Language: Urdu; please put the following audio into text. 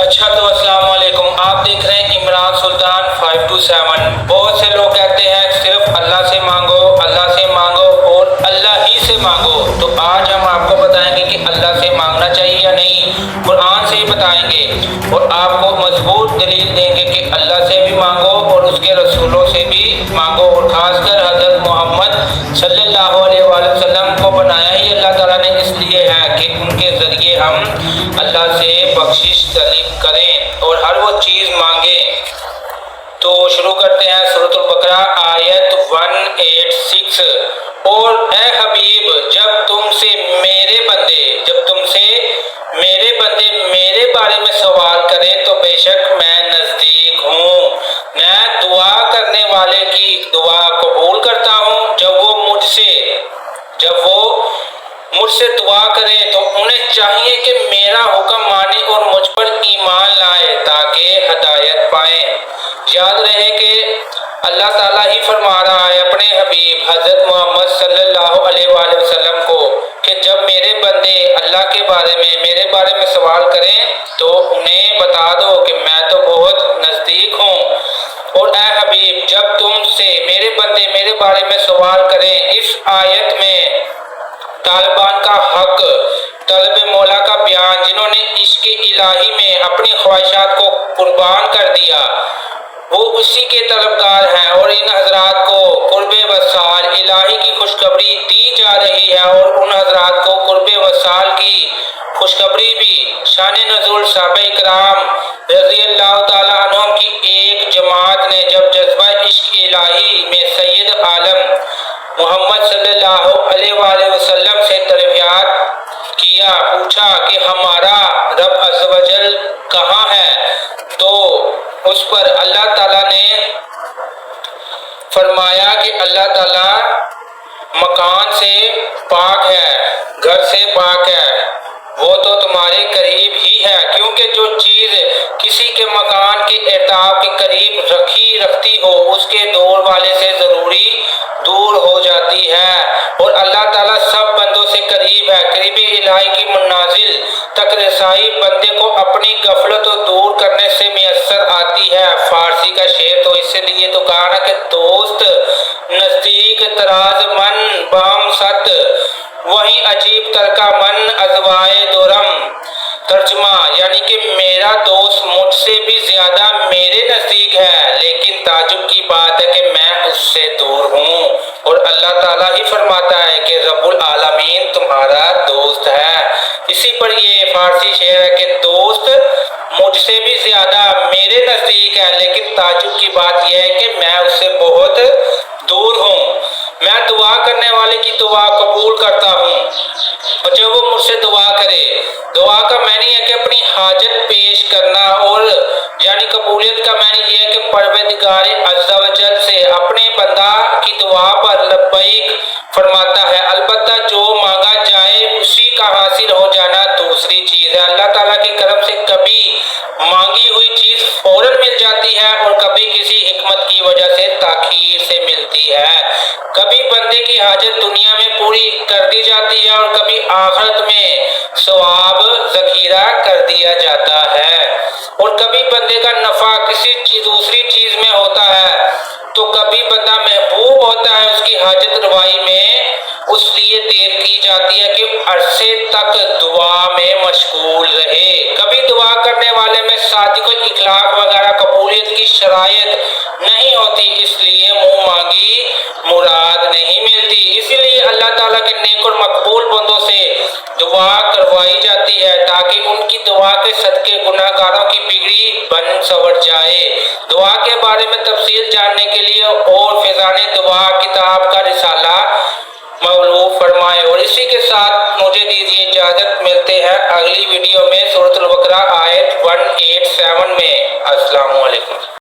اچھا تو السلام علیکم، آپ دیکھ رہے ہیں عمران سلطان 527۔ بہت سے لوگ کہتے ہیں صرف اللہ سے مانگو، اللہ سے مانگو اور اللہ ہی سے مانگو۔ تو آج ہم آپ کو بتائیں گے کہ اللہ سے مانگنا چاہیے یا نہیں، قرآن سے ہی بتائیں گے اور آپ کو مضبوط دلیل دیں گے کہ اللہ سے بھی مانگو اور اس کے رسولوں سے بھی مانگو، اور خاص کر حضرت محمد صلی اللہ علیہ وآلہ وسلم کو بنایا ہی اللہ تعالیٰ نے اس لیے ہے کہ ان کے ذریعے ہم اللہ سے بخشش طلب کریں اور ہر وہ چیز مانگیں۔ تو شروع کرتے ہیں سورۃ البقرہ آیت 186۔ اور اے حبیب، جب تم سے میرے بندے میرے بارے میں سوال کریں تو بے شک میں نزدیک ہوں، میں دعا کرنے والے کی دعا قبول کرتا ہوں۔ جب وہ مجھ سے دعا کریں تو انہیں چاہیے کہ میرا حکم مانیں اور مجھ پر ایمان لائیں تاکہ ہدایت پائیں۔ یاد رہے کہ اللہ تعالیٰ ہی فرما رہا ہے اپنے حبیب حضرت محمد صلی اللہ علیہ وآلہ وسلم کو کہ جب میرے بندے اللہ کے بارے میں میرے بارے میں سوال کریں تو انہیں بتا دو کہ میں تو بہت نزدیک ہوں۔ اور اے حبیب، جب تم سے میرے بندے میرے بارے میں سوال کریں، اس آیت میں طالبان کا حق، طلب مولا کا بیان، جنہوں نے عشق الہی میں اپنی خواہشات کو قربان کر دیا، وہ اسی کے طلبگار ہیں، اور ان حضرات کو قرب وصال الہی کی خوشخبری دی جا رہی ہے، اور ان حضرات کو قرب وصال کی خوشخبری بھی۔ شان نزول صحابہ کرام رضی اللہ تعالیٰ عنہم کی ایک جماعت نے جب جذبہ عشق الہی میں سید عالم محمد صلی اللہ علیہ وآلہ وسلم سے دریافت کیا، پوچھا کہ ہمارا رب عز و جل کہاں ہے، تو اس پر اللہ تعالیٰ نے فرمایا کہ اللہ تعالیٰ مکان سے پاک ہے، گھر سے پاک ہے، وہ تو تمہارے قریب ہی ہے، کیونکہ جو چیز کسی کے مکان کے احتاب کے قریب رکھتی ہو اس کے دور والے سے ضروری دور ہو جاتی ہے، اور اللہ تعالیٰ سب بندوں سے قریب ہے۔ قریب الہی کی منازل تک رسائی بندے کو اپنی غفلت کو دور کرنے سے میسر آتی ہے۔ فارسی کا شعر تو اس لیے تو کہا نا کہ دوست نزدیک تراز من بہم ست، وہی عجیب ترکا من ازوائے دورم۔ ترجمہ یعنی کہ میرا دوست مجھ سے بھی زیادہ میرے نزدیک ہے، لیکن تعجب کی بات ہے کہ میں اس سے دور ہوں، اور اللہ تعالیٰ ہی فرماتا ہے کہ رب العالمین تمہارا دوست ہے۔ اسی پر یہ فارسی شعر ہے کہ دوست مجھ سے بھی زیادہ میرے نزدیک ہے، لیکن تعجب کی بات یہ ہے کہ میں اس سے بہت دور ہوں، میں دعا کرنے والے کی دعا قبول کرتا ہوں، اور جب وہ مجھ سے دعا کرے، دعا کا معنی ہے کہ اپنی حاجت پیش کرنا، اور یعنی قبولیت کا معنی یہ ہے کہ پروردگار عز و جل سے اپنے بندہ کی دعا پر لبیک فرماتا ہے، البتہ جو مانگا جائے اسی کا حاصل ہو جانا دوسری چیز ہے۔ اللہ تعالیٰ کے کرم سے کبھی مانگی ہوئی چیز فوراً مل جاتی ہے اور کبھی کسی حکمت کی وجہ سے تاخیر سے ملتی ہے، کبھی بندے کی حاجت دنیا میں پوری کر دی جاتی ہے اور کبھی آخرت میں ثواب ذخیرہ کر دیا جاتا ہے، اور کبھی بندے کا نفع کسی دوسری چیز میں ہوتا ہے، تو کبھی بندہ محبوب ہوتا ہے اس کی حاجت روائی میں، اس لیے دیر کی جاتی ہے کہ عرصے تک دعا میں مشغول رہے۔ کبھی دعا کرنے والے میں صادق و اخلاق وغیرہ قبولیت کی شرائط نہیں ہوتی، اس لیے منہ مانگی مراد نہیں ملتی، اسی لیے اللہ تعالیٰ کے نیک اور مقبول بندوں سے دعا کروائی جاتی ہے تاکہ ان کی دعا کے صدقے گناہ گاروں کی بگڑی بن سنور جائے۔ دعا کے بارے میں تفصیل جاننے کے لیے اور فیضان دعا کتاب کا رسالہ مولوف فرمائے، اور اسی کے ساتھ مجھے دیجیے اجازت، ملتے ہیں اگلی ویڈیو میں سورۃ البقرہ آیت 187 میں۔ السلام علیکم۔